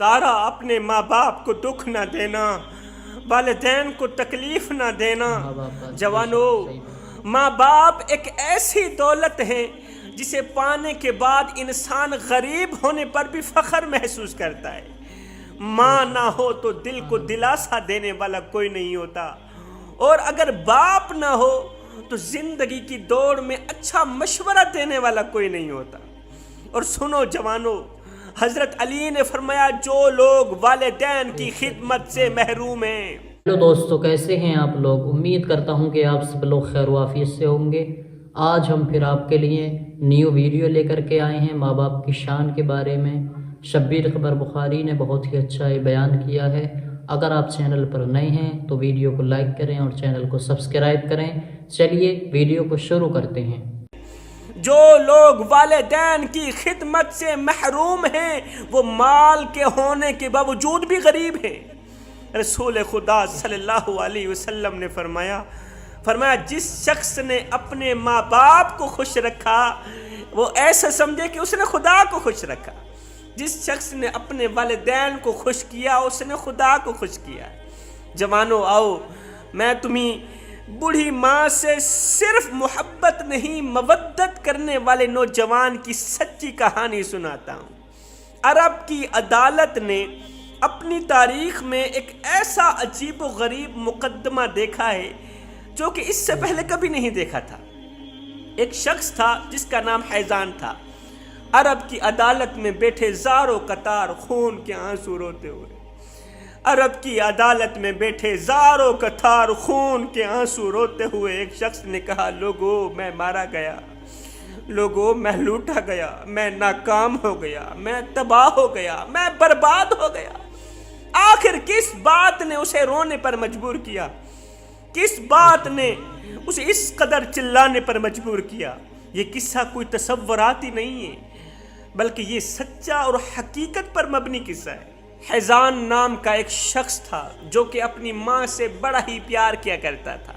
दारा अपने माँ बाप को दुख ना देना, वालिदैन को तकलीफ ना देना। जवानों, माँ बाप एक ऐसी दौलत है जिसे पाने के बाद इंसान गरीब होने पर भी फख्र महसूस करता है। माँ ना हो तो दिल को दिलासा देने वाला कोई नहीं होता, और अगर बाप ना हो तो जिंदगी की दौड़ में अच्छा मशवरा देने वाला कोई नहीं होता। और सुनो जवानों, हजरत अली ने फरमाया, जो लोग वालिदैन की खिदमत से महरूम हैं। हेलो दोस्तों, कैसे हैं आप लोग। उम्मीद करता हूं कि आप सब लोग खैर वाफियत से होंगे। आज हम फिर आपके लिए न्यू वीडियो लेकर के आए हैं माँ बाप की शान के बारे में। शब्बीर खबर बुखारी ने बहुत ही अच्छा ये बयान किया है। अगर आप चैनल पर नए हैं तो वीडियो को लाइक करें और चैनल को सब्सक्राइब करें। चलिए वीडियो को शुरू करते हैं। जो लोग वालिदैन की खिदमत से महरूम हैं वो माल के होने के बावजूद भी गरीब हैं। रसूल खुदा सल्लल्लाहु अलैहि वसल्लम ने फरमाया जिस शख्स ने अपने माँ बाप को खुश रखा वो ऐसा समझे कि उसने खुदा को खुश रखा। जिस शख्स ने अपने वालिदैन को खुश किया उसने खुदा को खुश किया। जवानों, आओ मैं तुम्हें बूढ़ी माँ से सिर्फ मोहब्बत नहीं मवद्दत करने वाले नौजवान की सच्ची कहानी सुनाता हूँ। अरब की अदालत ने अपनी तारीख में एक ऐसा अजीब व गरीब मुकदमा देखा है जो कि इससे पहले कभी नहीं देखा था। एक शख्स था जिसका नाम हैजान था। अरब की अदालत में बैठे ज़ारो कतार खून के आंसू रोते हुए, अरब की अदालत में बैठे ज़ारो कतार खून के आंसू रोते हुए एक शख्स ने कहा, लोगों मैं मारा गया, लोगों मैं लूटा गया, मैं नाकाम हो गया, मैं तबाह हो गया, मैं बर्बाद हो गया। आखिर किस बात ने उसे रोने पर मजबूर किया? किस बात ने उसे इस कदर चिल्लाने पर मजबूर किया? ये किस्सा कोई तसव्वुराती नहीं है, बल्कि ये सच्चा और हकीकत पर मबनी किस्सा है। हैजान नाम का एक शख्स था जो कि अपनी माँ से बड़ा ही प्यार किया करता था।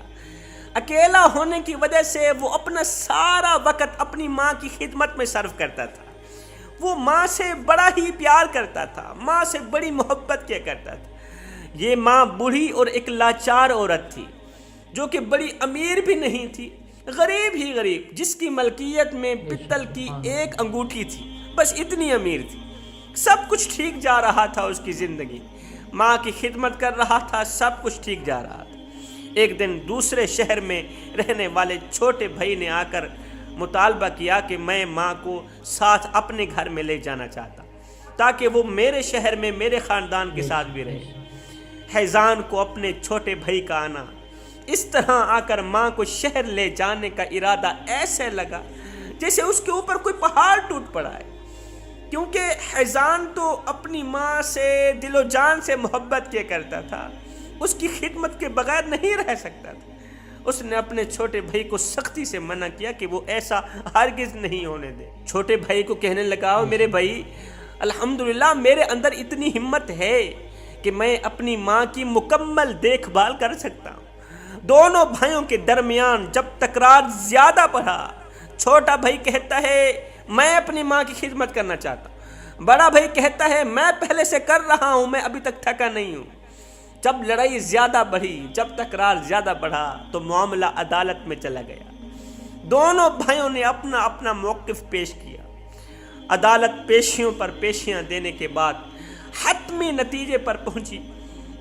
अकेला होने की वजह से वो अपना सारा वक्त अपनी माँ की खिदमत में सर्व करता था। वो माँ से बड़ा ही प्यार करता था, माँ से बड़ी मोहब्बत किया करता था। ये माँ बूढ़ी और एक लाचार औरत थी जो कि बड़ी अमीर भी नहीं थी, गरीब ही गरीब, जिसकी मलकियत में पित्तल की एक अंगूठी थी, बस इतनी अमीर थी। सब कुछ ठीक जा रहा था उसकी ज़िंदगी, माँ की खिदमत कर रहा था, सब कुछ ठीक जा रहा था। एक दिन दूसरे शहर में रहने वाले छोटे भाई ने आकर मुतालबा किया कि मैं माँ को साथ अपने घर में ले जाना चाहता ताकि वो मेरे शहर में मेरे ख़ानदान के साथ भी रहे। हैजान को अपने छोटे भाई का आना इस तरह आकर माँ को शहर ले जाने का इरादा ऐसे लगा जैसे उसके ऊपर कोई पहाड़ टूट पड़ा है, क्योंकि हैजान तो अपनी माँ से दिलो जान से मोहब्बत किया करता था, उसकी खिदमत के बगैर नहीं रह सकता था। उसने अपने छोटे भाई को सख्ती से मना किया कि वो ऐसा हरगिज़ नहीं होने दे। छोटे भाई को कहने लगा, मेरे भाई अल्हम्दुलिल्लाह मेरे अंदर इतनी हिम्मत है कि मैं अपनी माँ की मुकम्मल देखभाल कर सकता हूँ। दोनों भाइयों के दरमियान जब तकरार ज़्यादा बढ़ा, छोटा भाई कहता है मैं अपनी माँ की खिदमत करना चाहता हूँ, बड़ा भाई कहता है मैं पहले से कर रहा हूँ, मैं अभी तक थका नहीं हूँ। जब लड़ाई ज़्यादा बढ़ी, जब तकरार ज़्यादा बढ़ा तो मामला अदालत में चला गया। दोनों भाइयों ने अपना अपना मौक़िफ़ पेश किया। अदालत पेशियों पर पेशियाँ देने के बाद हतमी नतीजे पर पहुँची।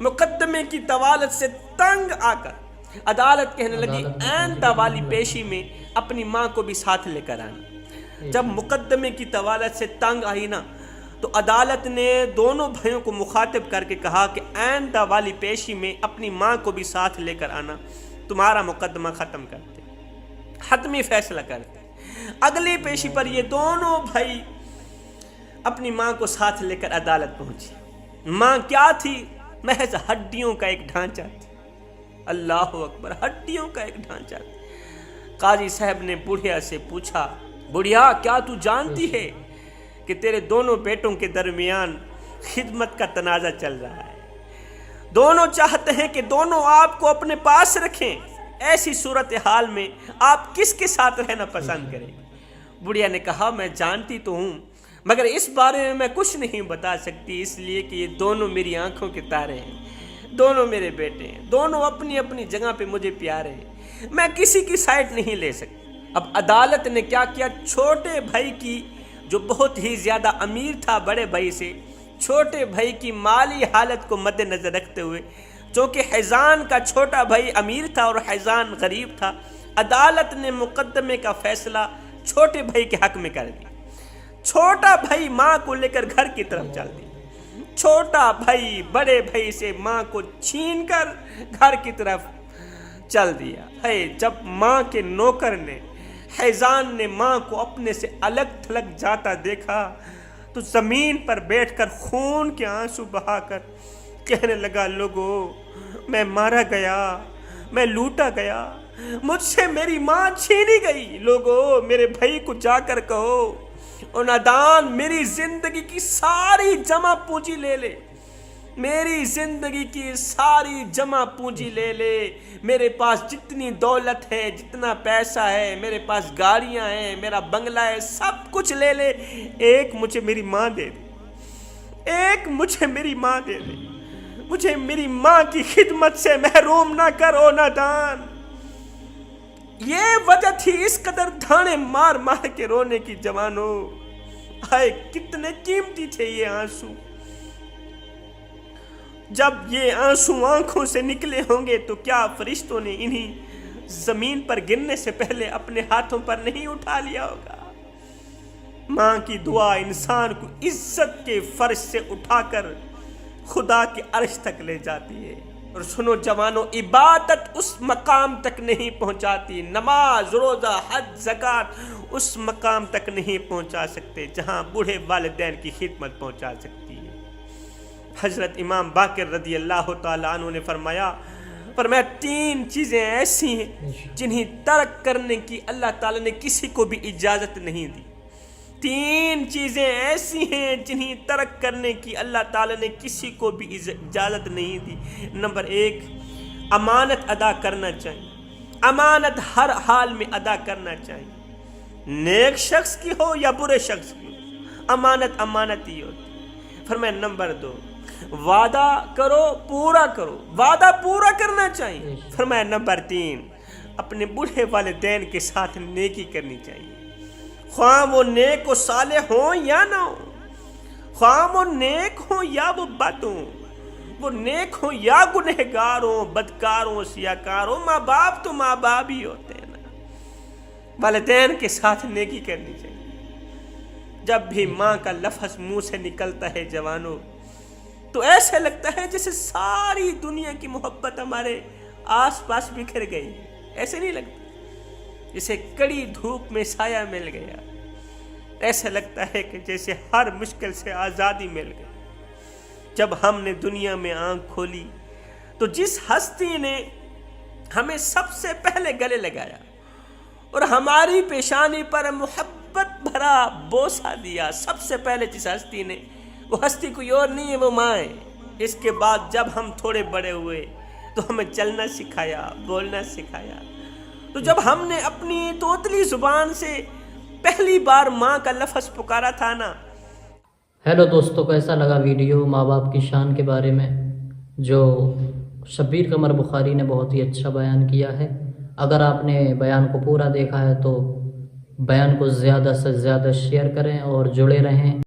मुकदमे की तवालत से तंग आकर अदालत कहने लगी, ऐन वाली पेशी में अपनी माँ को भी साथ लेकर आना। जब मुकदमे की तवालत से तंग आई ना तो अदालत ने दोनों भाइयों को मुखातिब करके कहा कि ऐन वाली पेशी में अपनी माँ को भी साथ लेकर आना, तुम्हारा मुकदमा ख़त्म करते, हतमी फैसला करते। अगली पेशी पर ये दोनों भाई अपनी माँ को साथ लेकर अदालत पहुँची। माँ क्या थी? महज हड्डियों का एक ढांचा थी। अल्लाह अकबर, हड्डियों का एक ढांचा था। काजी साहब ने बुढ़िया से पूछा, बुढ़िया क्या तू जानती है कि तेरे दोनों बेटों के दरमियान खिदमत का तनाज़ा चल रहा है? दोनों चाहते हैं कि दोनों आपको अपने पास रखें। ऐसी सूरत हाल में आप किसके साथ रहना पसंद करें? बुढ़िया ने कहा, मैं जानती तो हूँ مگر اس بارے میں کچھ نہیں بتا سکتی، اس لیے کہ یہ دونوں میری آنکھوں کے تارے ہیں، دونوں میرے بیٹے ہیں، دونوں اپنی اپنی جگہ پہ مجھے پیارے ہیں، میں کسی کی سائٹ نہیں لے سکتی۔ اب عدالت نے کیا کیا، چھوٹے بھائی کی جو بہت ہی زیادہ امیر تھا بڑے بھائی سے، چھوٹے بھائی کی مالی حالت کو مد نظر رکھتے ہوئے، چونکہ حیزان کا چھوٹا بھائی امیر تھا اور حیزان غریب تھا، عدالت نے مقدمے کا فیصلہ چھوٹے بھائی کے حق میں کر دیا۔ چھوٹا بھائی ماں کو لے کر گھر کی طرف چل دیا، چھوٹا بھائی بڑے بھائی سے ماں کو چھین کر گھر کی طرف چل دیا ہے۔ جب ماں کے نوکر نے، حیزان نے ماں کو اپنے سے الگ تھلگ جاتا دیکھا تو زمین پر بیٹھ کر خون کے آنسو بہا کر کہنے لگا، لوگو میں مارا گیا، میں لوٹا گیا، مجھ سے میری ماں چھینی گئی، لوگو میرے بھائی کو جا کر کہو اور نادان میری زندگی کی ساری جمع پونجی لے لے، میری زندگی کی ساری جمع پونجی لے لے، میرے پاس جتنی دولت ہے، جتنا پیسہ ہے، میرے پاس گاڑیاں ہیں، میرا بنگلہ ہے، سب کچھ لے لے، ایک مجھے میری ماں دے دے، ایک مجھے میری ماں دے دے، مجھے میری ماں کی خدمت سے محروم نہ کرو نادان۔ یہ وجہ تھی اس قدر دھانے مار مار کے رونے کی جوانوں، ہائے کتنے قیمتی تھے یہ آنسو۔ جب یہ آنسو آنکھوں سے نکلے ہوں گے تو کیا فرشتوں نے انہیں زمین پر گرنے سے پہلے اپنے ہاتھوں پر نہیں اٹھا لیا ہوگا؟ ماں کی دعا انسان کو عزت کے فرش سے اٹھا کر خدا کے عرش تک لے جاتی ہے۔ اور سنو جوانوں، عبادت اس مقام تک نہیں پہنچاتی، نماز، روزہ، حج، زکوٰۃ اس مقام تک نہیں پہنچا سکتے جہاں بوڑھے والدین کی خدمت پہنچا سکتی ہے۔ حضرت امام باقر رضی اللہ تعالیٰ عنہ نے فرمایا تین چیزیں ایسی ہیں جنہیں ترک کرنے کی اللہ تعالیٰ نے کسی کو بھی اجازت نہیں دی۔ تین چیزیں ایسی ہیں جنہیں ترک کرنے کی اللہ تعالیٰ نے کسی کو بھی اجازت نہیں دی۔ نمبر 1، امانت ادا کرنا چاہیے، امانت ہر حال میں ادا کرنا چاہیے، نیک شخص کی ہو یا برے شخص کی ہو، امانت امانت ہی ہوتی۔ فرمایا نمبر 2، وعدہ کرو پورا کرو، وعدہ پورا کرنا چاہیے۔ فرمایا نمبر 3، اپنے بوڑھے والدین کے ساتھ نیکی کرنی چاہیے، خواہ وہ نیک و صالح ہوں یا نہ ہوں، خواہ وہ نیک ہوں یا وہ بد ہوں، وہ نیک ہوں یا گنہگار ہوں، بدکار ہوں، سیاکار ہوں، ماں باپ تو ماں باپ ہی ہوتے ہیں نا۔ والدین کے ساتھ نیکی کرنی چاہیے۔ جب بھی ماں کا لفظ منہ سے نکلتا ہے جوانوں تو ایسے لگتا ہے جیسے ساری دنیا کی محبت ہمارے آس پاس بکھر گئی، ایسے نہیں لگتا؟ جیسے کڑی دھوپ میں سایہ مل گیا، ایسا لگتا ہے کہ جیسے ہر مشکل سے آزادی مل گئی۔ جب ہم نے دنیا میں آنکھ کھولی تو جس ہستی نے ہمیں سب سے پہلے گلے لگایا اور ہماری پیشانی پر محبت بھرا بوسہ دیا، سب سے پہلے جس ہستی نے، وہ ہستی کوئی اور نہیں ہے، وہ ماں ہے۔ اس کے بعد جب ہم تھوڑے بڑے ہوئے تو ہمیں چلنا سکھایا، بولنا سکھایا۔ تو جب ہم نے اپنی توتلی زبان سے پہلی بار ماں کا لفظ پکارا تھا نا۔ ہیلو دوستوں، کیسا لگا ویڈیو ماں باپ کی شان کے بارے میں جو شبیر قمر بخاری نے بہت ہی اچھا بیان کیا ہے؟ اگر آپ نے بیان کو پورا دیکھا ہے تو بیان کو زیادہ سے زیادہ شیئر کریں اور جڑے رہیں۔